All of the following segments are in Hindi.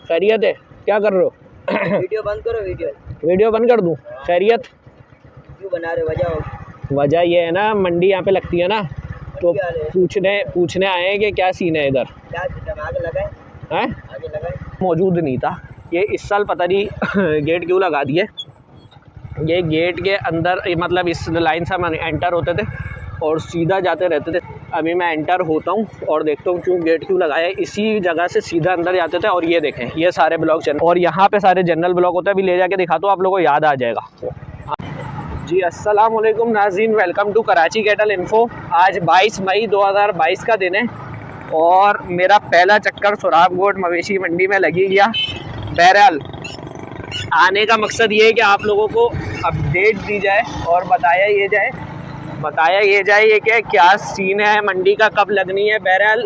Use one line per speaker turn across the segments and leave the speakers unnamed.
खैरियत है? क्या कर रहे हो?
वीडियो बंद करो।
वीडियो बंद कर दूं? खैरियत?
क्यों बना रहे? वजह
वजह ये है ना, मंडी यहाँ पे लगती है ना, तो पूछने आए हैं कि क्या सीन है इधर।
क्या सिस्टम आगे लगा है? आगे लगा है?
मौजूद नहीं था ये, इस साल पता नहीं गेट क्यों लगा दिए। ये गेट के अंदर मतलब इस लाइन से हम एंटर होते थे और सीधा जाते रहते थे। अभी मैं एंटर होता हूँ और देखता हूँ क्यों गेट क्यों लगाया है। इसी जगह से सीधा अंदर जाते थे और ये देखें, ये सारे ब्लॉक जनरल, और यहाँ पे सारे जनरल ब्लॉक होते हैं। अभी ले जाके दिखा तो आप लोगों को याद आ जाएगा। जी अस्सलाम वालेकुम नाज़रीन, welcome to Karachi cattle info. आज 22 मई 2022 का दिन है और मेरा पहला चक्कर सुराबगोट मवेशी मंडी में लगी गया। बहरहाल आने का मकसद ये है कि आप लोगों को अपडेट दी जाए और बताया ये जाए ये क्या सीन है मंडी का, कब लगनी है। बहरहाल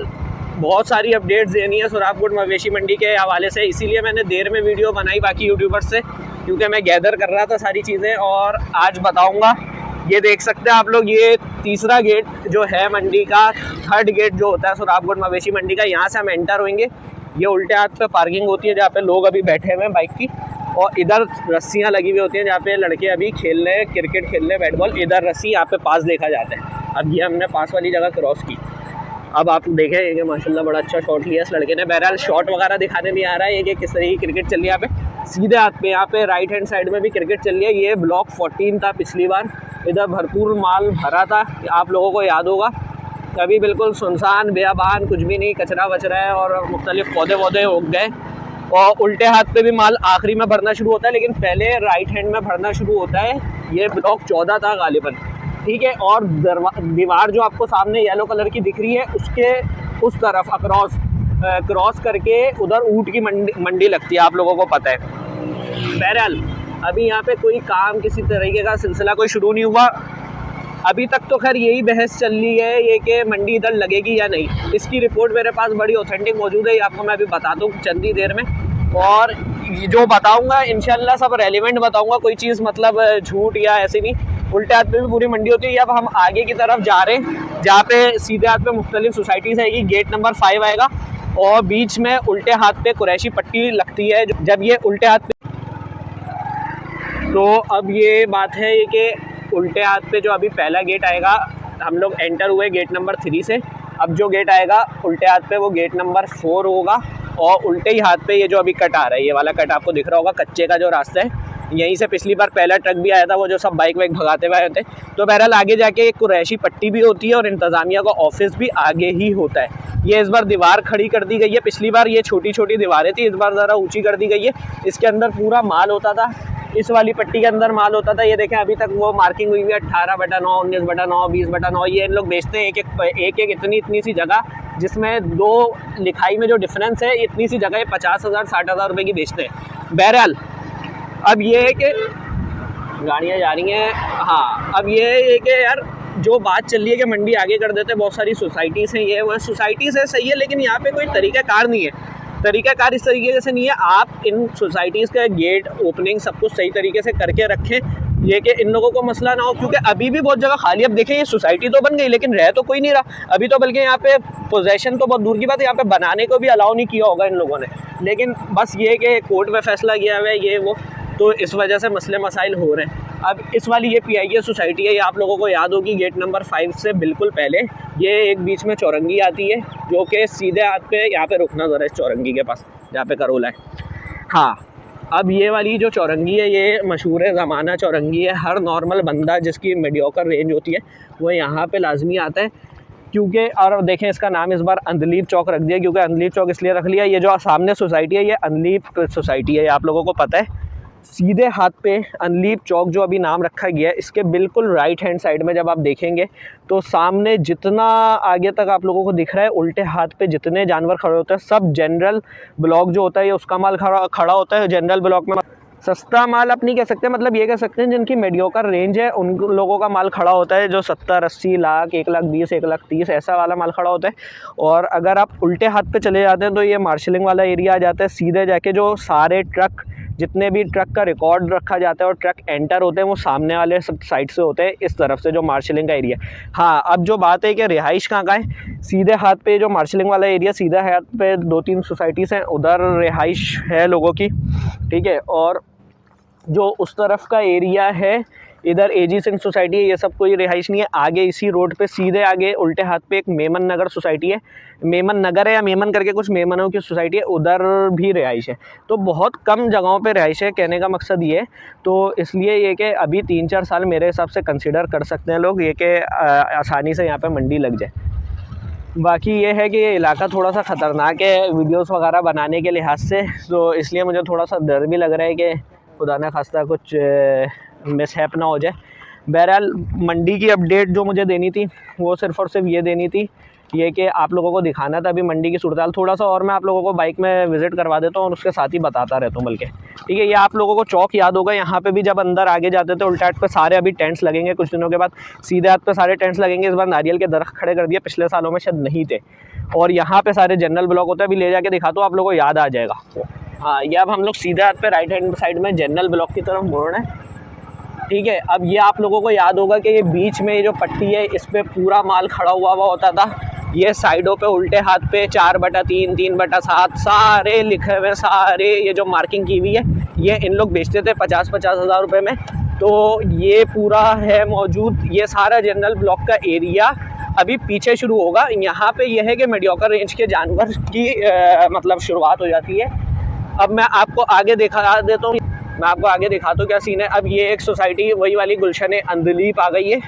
बहुत सारी अपडेट्स देनी है सुराबगोट मवेशी मंडी के हवाले से, इसीलिए मैंने देर में वीडियो बनाई बाकी यूट्यूबर्स से, क्योंकि मैं गैदर कर रहा था सारी चीज़ें और आज बताऊंगा। ये देख सकते हैं आप लोग, ये तीसरा गेट जो है मंडी का, थर्ड गेट जो होता है सुराबगोट मवेशी मंडी का, यहाँ से हम एंटर होंगे। ये उल्टे हाथ पे पार्किंग होती है जहाँ पे लोग अभी बैठे हुए हैं बाइक की, और इधर रस्सियाँ लगी हुई होती हैं जहाँ पे लड़के अभी खेल रहे हैं, क्रिकेट खेल रहे हैं, बैट बॉल। इधर रस्सी, यहाँ पे पास देखा जाता है। अब ये हमने पास वाली जगह क्रॉस की। अब आप देखें कि माशाल्लाह बड़ा अच्छा शॉट लिया इस लड़के ने। बहरहाल शॉट वगैरह दिखाने नहीं आ रहा है, ये कि किस तरह की क्रिकेट चल रही है। यहाँ पे सीधे हाथ पे, यहाँ पे राइट हैंड साइड में भी क्रिकेट चल रही है। ये ब्लॉक 14 था पिछली बार, इधर भरपूर माल भरा था, आप लोगों को याद होगा। कभी बिल्कुल सुनसान बेआबान, कुछ भी नहीं, कचरा वचरा है और मुख्तलिफ पौधे वौधे उग गए। और उल्टे हाथ पे भी माल आखिरी में भरना शुरू होता है, लेकिन पहले राइट हैंड में भरना शुरू होता है। ये ब्लॉक 14 था गालिबन, ठीक है। और दीवार जो आपको सामने येलो कलर की दिख रही है, उसके उस तरफ क्रॉस करके उधर ऊँट की मंडी लगती है, आप लोगों को पता है। बहरहाल अभी यहाँ पे कोई काम, किसी तरीके का सिलसिला कोई शुरू नहीं हुआ अभी तक। तो खैर यही बहस चल रही है ये कि मंडी इधर लगेगी या नहीं। इसकी रिपोर्ट मेरे पास बड़ी ऑथेंटिक मौजूद है, ये आपको मैं अभी बताता हूँ चंद ही देर में। और जो बताऊँगा इंशाल्लाह सब रेलिवेंट बताऊँगा, कोई चीज़ मतलब झूठ या ऐसी नहीं। उल्टे हाथ पे भी पूरी मंडी होती है। अब हम आगे की तरफ जा रहे हैं जहाँ पे सीधे हाथ पे मुख्तलिफ सोसाइटीज़ आएगी। गेट नंबर 5 आएगा और बीच में उल्टे हाथ पे कुरैशी पट्टी लगती है। जब ये उल्टे हाथ पे, तो अब ये बात है ये कि उल्टे हाथ पे जो अभी पहला गेट आएगा, हम लोग एंटर हुए गेट नंबर 3 से। अब जो गेट आएगा उल्टे हाथ पे वो गेट नंबर 4 होगा। और उल्टे ही हाथ पे ये जो अभी कट आ रहा है, ये वाला कट आपको दिख रहा होगा, कच्चे का जो रास्ता है, यहीं से पिछली बार पहला ट्रक भी आया था, वो जो सब बाइक वाइक भगाते हुए आए थे। तो बहरहाल आगे जाके एक कुरैशी पट्टी भी होती है और इंतज़ामिया का ऑफिस भी आगे ही होता है। ये इस बार दीवार खड़ी कर दी गई है, पिछली बार ये छोटी छोटी दीवारें थी, इस बार ज़रा ऊंची कर दी गई है। इसके अंदर पूरा माल होता था, इस वाली पट्टी के अंदर माल होता था। ये देखें अभी तक वो मार्किंग हुई है 18/9, 19/9, 20/9। ये इन लोग बेचते हैं एक एक इतनी सी जगह, जिसमें दो लिखाई में जो डिफरेंस है, इतनी सी जगह 50,000 60,000 रुपये की बेचते हैं। बहरहाल अब ये है कि गाड़ियाँ जा रही हैं। हाँ, अब ये है कि यार जो बात चल रही है कि मंडी आगे कर देते हैं, बहुत सारी सोसाइटीज़ हैं, ये वो सोसाइटीज़ है, सही है, लेकिन यहाँ पे कोई तरीक़ाकार नहीं है। तरीक़ाकार इस तरीके से नहीं है। आप इन सोसाइटीज़ का गेट ओपनिंग सब कुछ सही तरीके से करके रखें, ये कि इन लोगों को मसला ना हो, क्योंकि अभी भी बहुत जगह खाली। अब देखें ये सोसाइटी तो बन गई लेकिन रह तो कोई नहीं रहा अभी तो, बल्कि यहाँ पे पोजेशन तो बहुत दूर की बात है, यहाँ पे बनाने को भी अलाउ नहीं किया होगा इन लोगों ने। लेकिन बस ये कि कोर्ट में फ़ैसला किया हुआ है ये वो, तो इस वजह से मसले मसाइल हो रहे हैं। अब इस वाली ये PIA सोसाइटी है, ये आप लोगों को याद होगी, गेट नंबर 5 से बिल्कुल पहले ये एक बीच में चौरंगी आती है, जो कि सीधे हाथ पे, यहाँ पे रुकना ज़रा इस चौरंगी के पास जहाँ पे करोला है। हाँ, अब ये वाली जो चौरंगी है ये मशहूर ज़माना चौरंगी है। हर नॉर्मल बंदा जिसकी मीडियोकर रेंज होती है वो यहाँ पे लाजमी आता है, क्योंकि और देखें इसका नाम इस बार अंदलीब चौक रख दिया, क्योंकि अंदलीब चौक इसलिए रख लिया, ये जो सामने सोसाइटी है ये अंदलीब सोसाइटी है, ये आप लोगों को पता है। सीधे हाथ पे अनलीप चौक जो अभी नाम रखा गया है, इसके बिल्कुल राइट हैंड साइड में जब आप देखेंगे तो सामने जितना आगे तक आप लोगों को दिख रहा है, उल्टे हाथ पे जितने जानवर खड़े होते हैं सब जनरल ब्लॉक जो होता है, ये उसका माल खड़ा होता है। जनरल ब्लॉक में सस्ता माल आप नहीं कह सकते, मतलब ये कह सकते हैं जिनकी मीडियोकर रेंज है उन लोगों का माल खड़ा होता है, जो 70-80 लाख, 1,20,000, 1,30,000 ऐसा वाला माल खड़ा होता है। और अगर आप उल्टे हाथ पे चले जाते हैं तो ये मार्शलिंग वाला एरिया आ जाता है। सीधे जाके जो सारे ट्रक जितने भी ट्रक का रिकॉर्ड रखा जाता है और ट्रक एंटर होते हैं वो सामने वाले सब साइड से होते हैं, इस तरफ से जो मार्शलिंग का एरिया। हाँ, अब जो बात है कि रिहाइश कहाँ का है, सीधे हाथ पे जो मार्शलिंग वाला एरिया, सीधे हाथ पे 2-3 सोसाइटीज़ हैं, उधर रिहाइश है लोगों की, ठीक है। और जो उस तरफ का एरिया है, इधर एजी सिंह सोसाइटी है, ये सब कोई रिहाइश नहीं है। आगे इसी रोड पे सीधे आगे उल्टे हाथ पे एक मेमन नगर सोसाइटी है, मेमन नगर है या मेमन करके कुछ मेमनों की सोसाइटी है, उधर भी रिहाइश है। तो बहुत कम जगहों पे रिहाइश है, कहने का मकसद ये है। तो इसलिए ये कि अभी 3-4 साल मेरे हिसाब से कंसिडर कर सकते हैं लोग ये कि आसानी से यहाँ पे मंडी लग जाए। बाकी ये है कि ये इलाका थोड़ा सा ख़तरनाक है वीडियोस वगैरह बनाने के लिहाज से, तो इसलिए मुझे थोड़ा सा डर भी लग रहा है कि खुदा न खास्ता कुछ मिसहैप ना हो जाए। बहरहाल मंडी की अपडेट जो मुझे देनी थी वो सिर्फ़ और सिर्फ ये देनी थी, ये कि आप लोगों को दिखाना था अभी मंडी की सूरत हाल। थोड़ा सा और मैं आप लोगों को बाइक में विज़िट करवा देता हूँ और उसके साथ ही बताता रहता हूँ बल्कि, ठीक है। ये आप लोगों को चौक याद होगा, यहाँ पे भी जब अंदर आगे जाते थे उल्टा हाथ पे सारे अभी टेंट्स लगेंगे, कुछ दिनों के बाद सीधे हाथ पे सारे टेंट्स लगेंगे। इस बार नारियल के दरख्त खड़े कर दिए, पिछले सालों में शायद नहीं थे। और यहाँ पे सारे जनरल ब्लॉक होते हैं, अभी ले जाके दिखाता हूँ, आप लोगों को याद आ जाएगा। हाँ, ये अब हम लोग सीधे हाथ पे राइट हैंड साइड में जनरल ब्लॉक की तरफ मोड़ रहे हैं, ठीक है। अब ये आप लोगों को याद होगा कि ये बीच में जो पट्टी है इस पर पूरा माल खड़ा हुआ होता था। ये साइडों पे उल्टे हाथ पे 4/3, 3/7 सारे लिखे हुए, सारे ये जो मार्किंग की हुई है ये इन लोग बेचते थे 50-50 हज़ार रुपये में। तो ये पूरा है मौजूद, ये सारा जनरल ब्लॉक का एरिया अभी पीछे शुरू होगा। यहाँ पे ये है कि मीडियोकर रेंज के जानवर की मतलब शुरुआत हो जाती है। अब मैं आपको आगे दिखा देता हूँ, मैं आपको आगे दिखाता हूँ क्या सीन है। अब ये एक सोसाइटी वही वाली गुलशन अंदलीप आ गई है,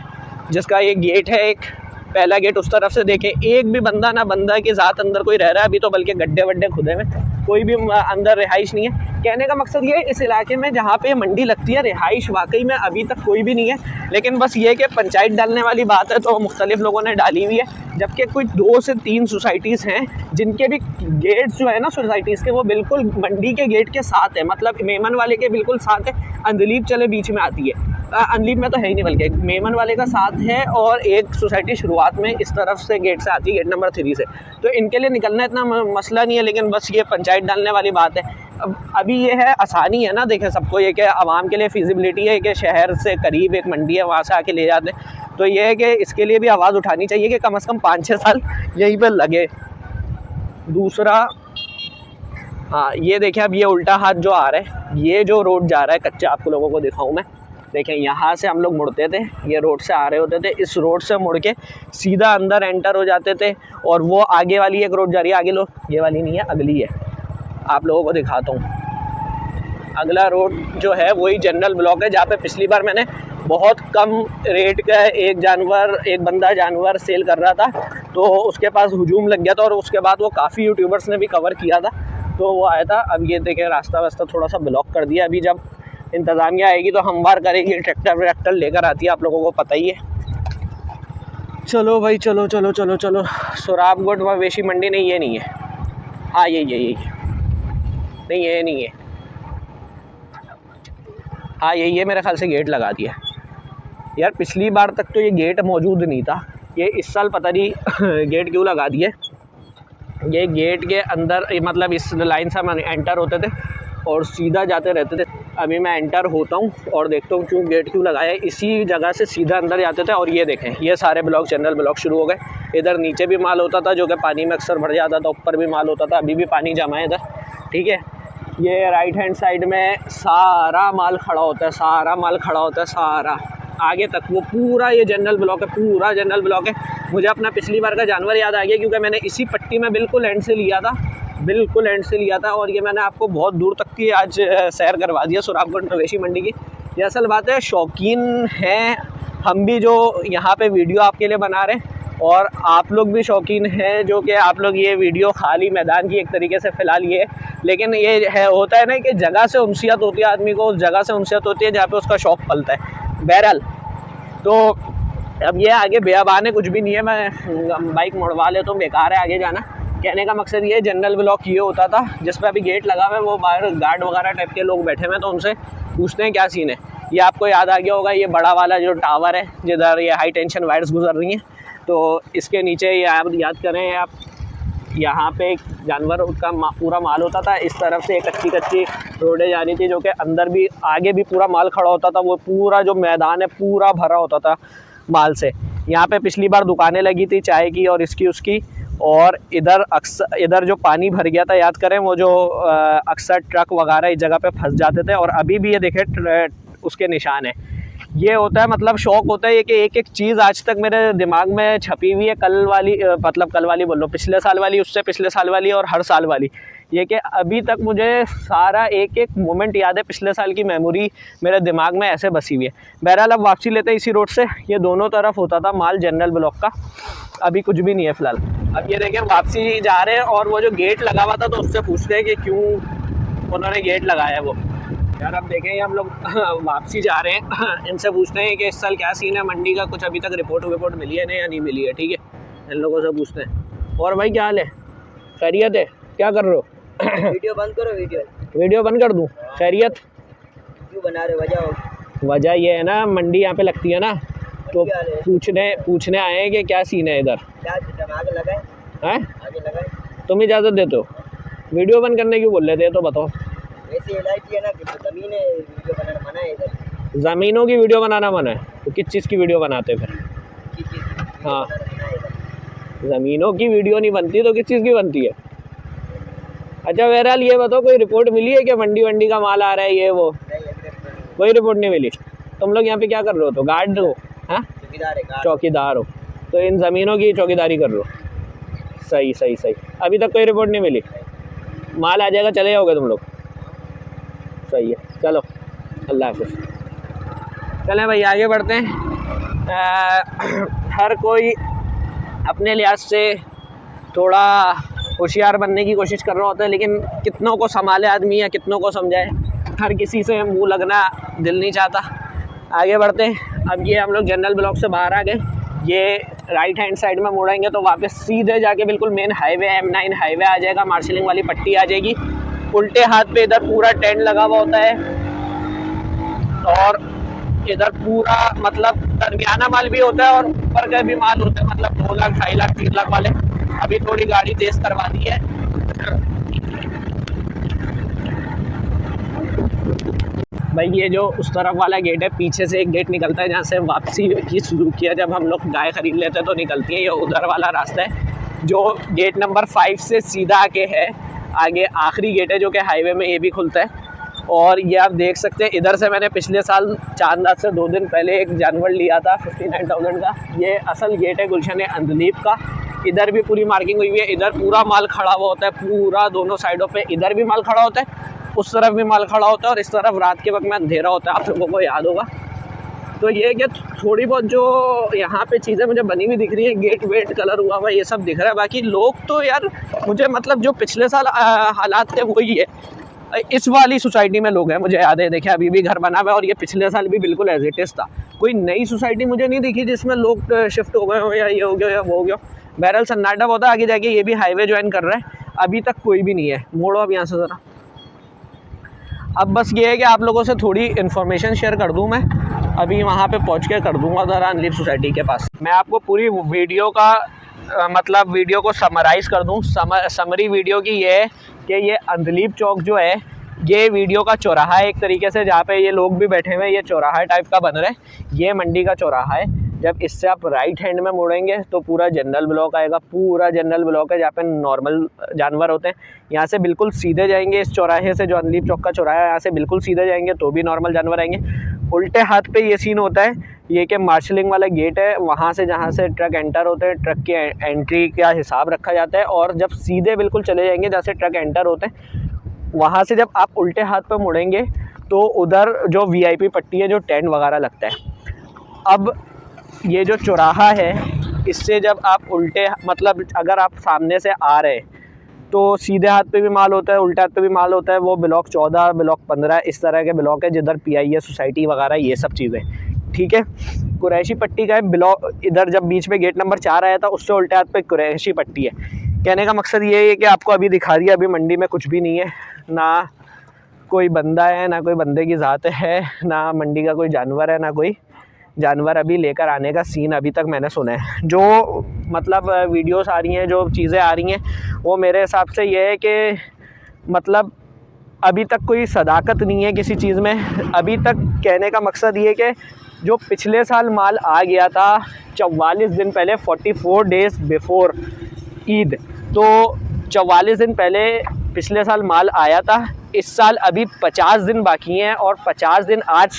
जिसका ये गेट है, एक पहला गेट उस तरफ से देखें, एक भी बंदा ना बंदा के साथ अंदर कोई रह रहा है अभी तो, बल्कि गड्ढे वड्ढे खुदे में, कोई भी अंदर रिहाइश नहीं है। कहने का मकसद ये है इस इलाके में जहाँ पे मंडी लगती है रिहाइश वाकई में अभी तक कोई भी नहीं है। लेकिन बस ये कि पंचायत डालने वाली बात है तो मुख्तलिफ लोगों ने डाली हुई है, जबकि कुछ 2 से 3 सोसाइटीज़ हैं जिनके भी गेट जो है ना सोसाइटीज़ के वो बिल्कुल मंडी के गेट के साथ है, मतलब मेमन वाले के बिल्कुल साथ है। अंदलीप चले बीच में आती है, अंदलीप में तो है ही नहीं बल्कि मेमन वाले का साथ है, और एक सोसाइटी शुरुआत में इस तरफ से गेट से आती है, गेट नंबर 3 से। तो इनके लिए निकलना इतना मसला नहीं है, लेकिन बस ये पंचायत डालने वाली बात है। अब अभी ये है आसानी है ना, देखें सबको ये कि आवाम के लिए फिजिबिलिटी है कि शहर से करीब एक मंडी है वहाँ से आके ले जाते हैं। तो ये है कि इसके लिए भी आवाज़ उठानी चाहिए कि कम से कम 5-6 साल यहीं पर लगे। दूसरा, हाँ ये देखें, अब ये उल्टा हाथ जो आ रहा है, ये जो रोड जा रहा है कच्चा, आपको लोगों को दिखाऊं मैं। देखें, यहाँ से हम लोग मुड़ते थे, ये रोड से आ रहे होते थे, इस रोड से मुड़ के सीधा अंदर एंटर हो जाते थे। और वो आगे वाली एक रोड जा रही है, आगे लोग, ये वाली नहीं है, अगली है, आप लोगों को दिखाता हूँ। अगला रोड जो है वही जनरल ब्लॉक है, जहाँ पे पिछली बार मैंने बहुत कम रेट का एक बंदा जानवर सेल कर रहा था, तो उसके पास हुजूम लग गया था और उसके बाद वो काफ़ी यूट्यूबर्स ने भी कवर किया था, तो वो आया था। अब ये देखें रास्ता वास्ता थोड़ा सा ब्लॉक कर दिया। अभी जब इंतज़ामिया आएगी तो हमवार करेगी, ट्रैक्टर लेकर आती है, आप लोगों को पता ही है। चलो भाई, चलो चलो चलो चलो। सोराबगढ़ मवेशी मंडी नहीं, ये नहीं है, हाँ यही नहीं, ये नहीं है, हाँ यही है, मेरे ख्याल से गेट लगा दिया यार। पिछली बार तक तो ये गेट मौजूद नहीं था, ये इस साल पता नहीं गेट क्यों लगा दिए। ये गेट के अंदर मतलब इस लाइन से हम एंटर होते थे और सीधा जाते रहते थे। अभी मैं एंटर होता हूँ और देखता हूँ क्यों गेट क्यों लगाया है। इसी जगह से सीधा अंदर जाते थे और ये देखें, ये सारे ब्लॉक जनरल ब्लॉक शुरू हो गए। इधर नीचे भी माल होता था जो कि पानी में अक्सर भर जाता था, ऊपर भी माल होता था, अभी भी पानी जमा है इधर, ठीक है। ये राइट हैंड साइड में सारा माल खड़ा होता है, सारा माल खड़ा होता है, सारा आगे तक वो पूरा ये जनरल ब्लॉक है, पूरा जनरल ब्लॉक है। मुझे अपना पिछली बार का जानवर याद आ गया क्योंकि मैंने इसी पट्टी में बिल्कुल एंड से लिया था, बिल्कुल एंड से लिया था। और ये मैंने आपको बहुत दूर तक की आज सैर करवा दिया सोराबगढ़ मवेशी मंडी की। ये असल बात है, शौकीन हैं हम भी जो यहाँ पे वीडियो आपके लिए बना रहे हैं, और आप लोग भी शौकीन हैं जो कि आप लोग ये वीडियो खाली मैदान की एक तरीके से फ़िलहाल ये, लेकिन ये है होता है ना कि जगह से उनसियत होती है आदमी को, उस जगह से उनसियत होती है जहाँ पे उसका शौक़ पलता है। बहरहाल तो अब ये आगे बेअबान है, कुछ भी नहीं है, मैं बाइक मुड़वा लेता हूँ, बेकार है आगे जाना। कहने का मकसद ये, जनरल ब्लॉक ये होता था जिस पर अभी गेट लगा हुआ है, वो बाहर गार्ड वगैरह टाइप के लोग बैठे हुए हैं, तो उनसे पूछते हैं क्या सीन है। ये आपको याद आ गया होगा, ये बड़ा वाला जो टावर है जिधर ये हाई टेंशन वायर्स गुजर रही हैं, तो इसके नीचे ये आप याद करें आप, यहाँ पे एक जानवर का पूरा माल होता था, इस तरफ से एक कच्ची कच्ची रोडें जानी थी जो कि अंदर भी आगे भी पूरा माल खड़ा होता था। वो पूरा जो मैदान है पूरा भरा होता था माल से। यहाँ पे पिछली बार दुकानें लगी थी चाय की और इसकी उसकी, और इधर जो पानी भर गया था, याद करें वो जो अक्सर ट्रक वगैरह इस जगह पे फंस जाते थे, और अभी भी ये देखें उसके निशान है। ये होता है मतलब शौक़ होता है ये कि एक एक चीज़ आज तक मेरे दिमाग में छपी हुई है, कल वाली बोल लो, पिछले साल वाली, उससे पिछले साल वाली और हर साल वाली। ये कि अभी तक मुझे सारा एक एक मोमेंट याद है, पिछले साल की मेमोरी मेरे दिमाग में ऐसे बसी हुई है। बहरहाल अब वापसी लेते हैं इसी रोड से। ये दोनों तरफ होता था माल जनरल ब्लॉक का, अभी कुछ भी नहीं है फ़िलहाल। अब ये देखें वापसी जा रहे हैं, और वो जो गेट लगा हुआ था तो उससे पूछते हैं कि क्यों उन्होंने गेट लगाया है वो। यार अब देखें हम लोग वापसी जा रहे हैं, इनसे पूछते हैं कि इस साल क्या सीन है मंडी का, कुछ अभी तक रिपोर्ट मिली है नहीं या नहीं मिली है। ठीक है, इन लोगों से पूछते हैं। और भाई क्या हाल है, खैरियत है, क्या कर रहे हो?
वीडियो बंद करो,
वीडियो बंद कर दूँ? खैरियत?
क्यों बना रहे?
वजह ये है ना, मंडी यहाँ पे लगती है ना, तो पूछने आए हैं कि क्या सीन है इधर।
आगे लगाए
हैं?
आगे लगाए।
तुम इजाज़त देते हो? वीडियो बंद करने की बोल रहे थे, तो बताओ।
वैसे एलआईटी है ना कि ज़मीन है, वीडियो बनाना मना है इधर।
ज़मीनों की वीडियो बनाना मना है तो किस चीज़ की वीडियो बनाते फिर? हाँ, ज़मीनों की वीडियो नहीं बनती तो किस चीज़ की बनती है? अच्छा बहरहाल ये बताओ, कोई रिपोर्ट मिली है कि मंडी का माल आ रहा है ये वो? कोई रिपोर्ट नहीं मिली। तुम लोग यहाँ पे क्या कर रहे हो? तो गार्ड हो? हाँ, चौकीदार हो, तो इन ज़मीनों की चौकीदारी कर रहे हो। सही। अभी तक कोई रिपोर्ट नहीं मिली, माल आ जाएगा चले जाओगे तुम लोग? सही है, चलो अल्लाह हाफ़िज़। चलें भाई आगे बढ़ते हैं। हर कोई अपने लिहाज से थोड़ा होशियार बनने की कोशिश कर रहा होता है, लेकिन कितनों को संभाले आदमी या कितनों को समझाए, हर किसी से मुंह लगना दिल नहीं चाहता। आगे बढ़ते हैं। अब ये हम लोग जनरल ब्लॉक से बाहर आ गए, ये राइट हैंड साइड में मुड़ेंगे तो वापस सीधे जाके बिल्कुल मेन हाईवे M9 हाईवे आ जाएगा, मार्शलिंग वाली पट्टी आ जाएगी। उल्टे हाथ पे इधर पूरा टेंट लगा हुआ होता है, और इधर पूरा मतलब दरमियाना माल भी होता है और ऊपर का भी माल होता है, मतलब 2 लाख 2.5 लाख 3 लाख वाले। अभी थोड़ी गाड़ी तेज करवा दी है। भाई ये जो उस तरफ वाला गेट है, पीछे से एक गेट निकलता है जहाँ से वापसी की शुरू किया, जब हम लोग गाय खरीद लेते हैं तो निकलती है। ये उधर वाला रास्ता है जो गेट नंबर 5 से सीधा आके है, आगे आखिरी गेट है जो कि हाईवे में ये भी खुलता है। और ये आप देख सकते हैं, इधर से मैंने पिछले साल चांदनाथ से 2 दिन पहले एक जानवर लिया था 59,000 का। ये असल गेट है गुलशन अंधलीप का। इधर भी पूरी मार्किंग हुई हुई है, इधर पूरा माल खड़ा हुआ होता है, पूरा दोनों साइडों पे इधर भी माल खड़ा होता है, उस तरफ भी माल खड़ा होता है, और इस तरफ रात के वक्त में अंधेरा होता है, आप लोगों को याद होगा। तो ये कि थोड़ी बहुत जो यहाँ पे चीज़ें मुझे बनी हुई दिख रही है, गेट वेट कलर हुआ हुआ ये सब दिख रहा है। बाकी लोग तो यार मुझे मतलब जो पिछले साल हालात थे वही है। इस वाली सोसाइटी में लोग हैं, मुझे याद है, देखिए अभी भी घर बना हुआ है, और ये पिछले साल भी बिल्कुल एज इट इज़ था। कोई नई सोसाइटी मुझे नहीं दिखी जिसमें लोग शिफ्ट हो गए हो या ये हो गया या वो हो गया। बहरहाल सन्नाटा होता है, आगे जाके ये भी हाईवे ज्वाइन कर रहा है, अभी तक कोई भी नहीं है। मोड़ो अब यहाँ से ज़रा। अब बस ये है कि आप लोगों से थोड़ी इन्फॉर्मेशन शेयर कर दूँ मैं, अभी वहाँ पे पहुँच के कर दूँगा ज़रा अंधलीप सोसाइटी के पास। मैं आपको पूरी वीडियो का मतलब वीडियो को समराइज़ कर दूँ। समरी वीडियो की ये है कि ये अंधलीप चौक जो है, ये वीडियो का चौराहा है एक तरीके से, जहाँ पे ये लोग भी बैठे हुए हैं, ये चौराहा टाइप का बन रहा है, ये मंडी का चौराहा है। जब इससे आप राइट हैंड में मुड़ेंगे तो पूरा जनरल ब्लॉक आएगा, पूरा जनरल ब्लॉक है जहाँ पे नॉर्मल जानवर होते हैं। यहाँ से बिल्कुल सीधे जाएंगे इस चौराहे से, जो अंधलीप चौक का चौराहा है, यहाँ से बिल्कुल सीधे जाएंगे तो भी नॉर्मल जानवर आएंगे। उल्टे हाथ पे ये सीन होता है, ये कि मार्शलिंग वाला गेट है, वहाँ से जहाँ से ट्रक एंटर होते हैं, ट्रक की एंट्री का हिसाब रखा जाता है। और जब सीधे बिल्कुल चले जाएंगे जहाँ से ट्रक एंटर होते हैं, वहाँ से जब आप उल्टे हाथ पे मुड़ेंगे तो उधर जो VIP पट्टी है, जो टेंट वगैरह लगता है। अब ये जो चौराहा है, इससे जब आप उल्टे मतलब अगर आप सामने से आ रहे तो सीधे हाथ पे भी माल होता है, उल्टे हाथ पे भी माल होता है। वो ब्लॉक 14, ब्लॉक 15 इस तरह के ब्लॉक है जिधर PI सोसाइटी वगैरह ये सब चीज़ें, ठीक है। कुरैशी पट्टी का ब्लॉक इधर जब बीच में गेट नंबर 4 आया था, उससे उल्टे हाथ पे कुरैशी पट्टी है। कहने का मकसद ये है कि आपको अभी दिखा दिया, अभी मंडी में कुछ भी नहीं है, ना कोई बंदा है, ना कोई बंदे की ज़ात है, ना मंडी का कोई जानवर है, ना कोई जानवर अभी लेकर आने का सीन अभी तक मैंने सुना है। जो मतलब वीडियोस आ रही हैं, जो चीज़ें आ रही हैं, वो मेरे हिसाब से ये है कि मतलब अभी तक कोई सदाकत नहीं है किसी चीज़ में। अभी तक कहने का मकसद ये कि जो पिछले साल माल आ गया था 44 दिन पहले, 44 डेज़ बिफोर ईद, तो 44 दिन पहले पिछले साल माल आया था। इस साल अभी 50 दिन बाकी हैं और 50 दिन आज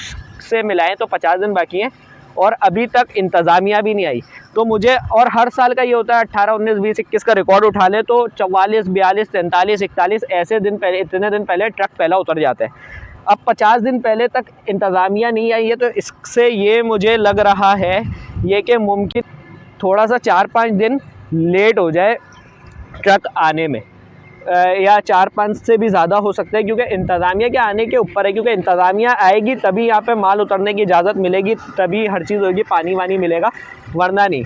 से मिलाएं तो 50 दिन बाकी हैं और अभी तक इंतज़ामिया भी नहीं आई। तो मुझे, और हर साल का ये होता है 18, 19, 20, 21 का रिकॉर्ड उठा ले तो 44, 42, 43, 41 ऐसे दिन पहले, इतने दिन पहले ट्रक पहला उतर जाता है। अब 50 दिन पहले तक इंतज़ामिया नहीं आई है, तो इससे ये मुझे लग रहा है ये कि मुमकिन थोड़ा सा 4-5 दिन लेट हो जाए ट्रक आने में, या 4-5 से भी ज़्यादा हो सकता है, क्योंकि इंतज़ामिया के आने के ऊपर है। क्योंकि इंतज़ामिया आएगी तभी यहाँ पे माल उतरने की इजाज़त मिलेगी, तभी हर चीज़ होगी, पानी वानी मिलेगा, वरना नहीं।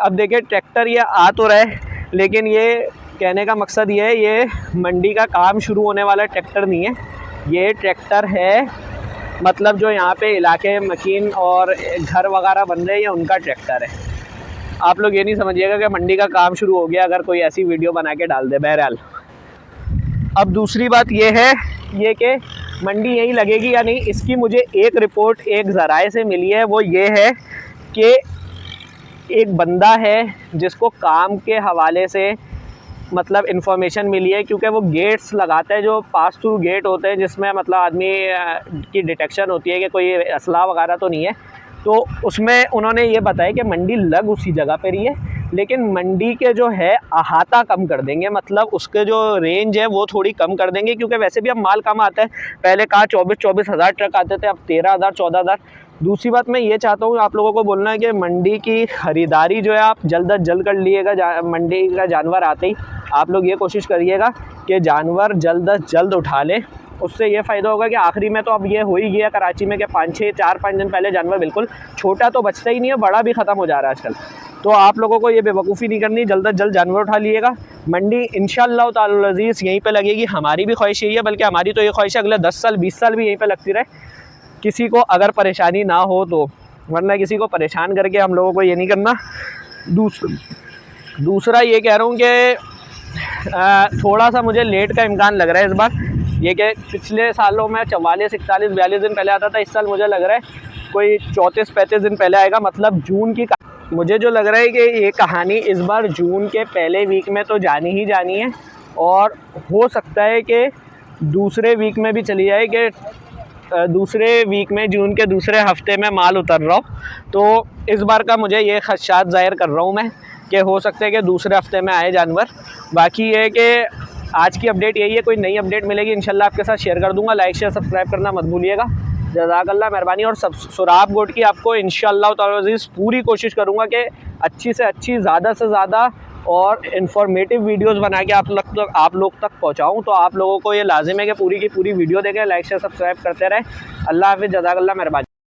अब देखिए ट्रैक्टर ये आ तो रहा है, लेकिन ये कहने का मकसद ये है, ये मंडी का काम शुरू होने वाला ट्रैक्टर नहीं है। ये ट्रैक्टर है मतलब जो यहाँ पे इलाके मकीन और घर वगैरह बन रहे हैं, उनका ट्रैक्टर है। आप लोग ये नहीं समझिएगा कि मंडी का काम शुरू हो गया अगर कोई ऐसी वीडियो बना के डाल दे। बहरहाल अब दूसरी बात ये है ये कि मंडी यहीं लगेगी या नहीं, इसकी मुझे एक रिपोर्ट एक ज़राए से मिली है। वो ये है कि एक बंदा है जिसको काम के हवाले से मतलब इन्फॉर्मेशन मिली है, क्योंकि वो गेट्स लगाता है, जो पास थ्रू गेट होते हैं जिसमें मतलब आदमी की डिटेक्शन होती है कि कोई असला वगैरह तो नहीं है। तो उसमें उन्होंने ये बताया कि मंडी लग उसी जगह पर ही है, लेकिन मंडी के जो है अहाता कम कर देंगे, मतलब उसके जो रेंज है वो थोड़ी कम कर देंगे, क्योंकि वैसे भी अब माल कम आता है। पहले कहा 24-24 हज़ार ट्रक आते थे, अब 13,000 14,000। दूसरी बात मैं ये चाहता हूँ आप लोगों को बोलना है कि मंडी की ख़रीदारी जो है आप जल्द अज जल्द कर लीजिएगा। मंडी का जानवर आते ही आप लोग ये कोशिश करिएगा कि जानवर जल्द अज जल्द उठा लें। उससे ये फ़ायदा होगा कि आखिरी में तो अब ये हो ही गया कराची में कि 4-5 दिन पहले जानवर बिल्कुल छोटा तो बचता ही नहीं है, बड़ा भी ख़त्म हो जा रहा है आजकल। तो आप लोगों को ये बेवकूफ़ी नहीं करनी, जल्द अज जल्द जानवर उठा लिएगा। मंडी इंशाअल्लाह ताला अज़ीज़ यहीं पे लगेगी। हमारी भी ख्वाहिश यही है, बल्कि हमारी तो ये ख्वाहिश है अगले 10 साल 20 साल भी यहीं पे लगती रहे, किसी को अगर परेशानी ना हो तो, वरना किसी को परेशान करके हम लोगों को ये नहीं करना। दूसरा ये कह रहा हूँ कि थोड़ा सा मुझे लेट का इम्कान लग रहा है इस बार। ये कि पिछले सालों में 44, 41, 42 दिन पहले आता था, इस साल मुझे लग रहा है कोई 34-35 दिन पहले आएगा, मतलब जून की। मुझे जो लग रहा है कि ये कहानी इस बार जून के पहले वीक में तो जानी ही जानी है, और हो सकता है कि दूसरे वीक में भी चली जाए, कि दूसरे वीक में जून के दूसरे हफ्ते में माल उतर रहा हो। तो इस बार का मुझे ये खदशात ज़ाहिर कर रहा हूँ मैं कि हो सकता है कि दूसरे हफ्ते में आए जानवर। बाकी ये है कि आज की अपडेट यही है। कोई नई अपडेट मिलेगी इंशाल्लाह आपके साथ शेयर कर दूंगा। लाइक शेयर सब्सक्राइब करना मत भूलिएगा। जज़ाकल्लाह, मेहरबानी। और सुराब गोट की आपको इंशाल्लाह ताला अज़ीज़ पूरी कोशिश करूँगा कि अच्छी से अच्छी, ज़्यादा से ज़्यादा और इन्फॉर्मेटिव वीडियोस बना के आप लोग तक पहुँचाऊँ। तो आप लोगों को ये लाजिम है कि पूरी की पूरी वीडियो देखें, लाइक शेयर सब्सक्राइब करते रहें। अल्लाह हाफ़िज़, जज़ाकल्लाह, मेहरबानी।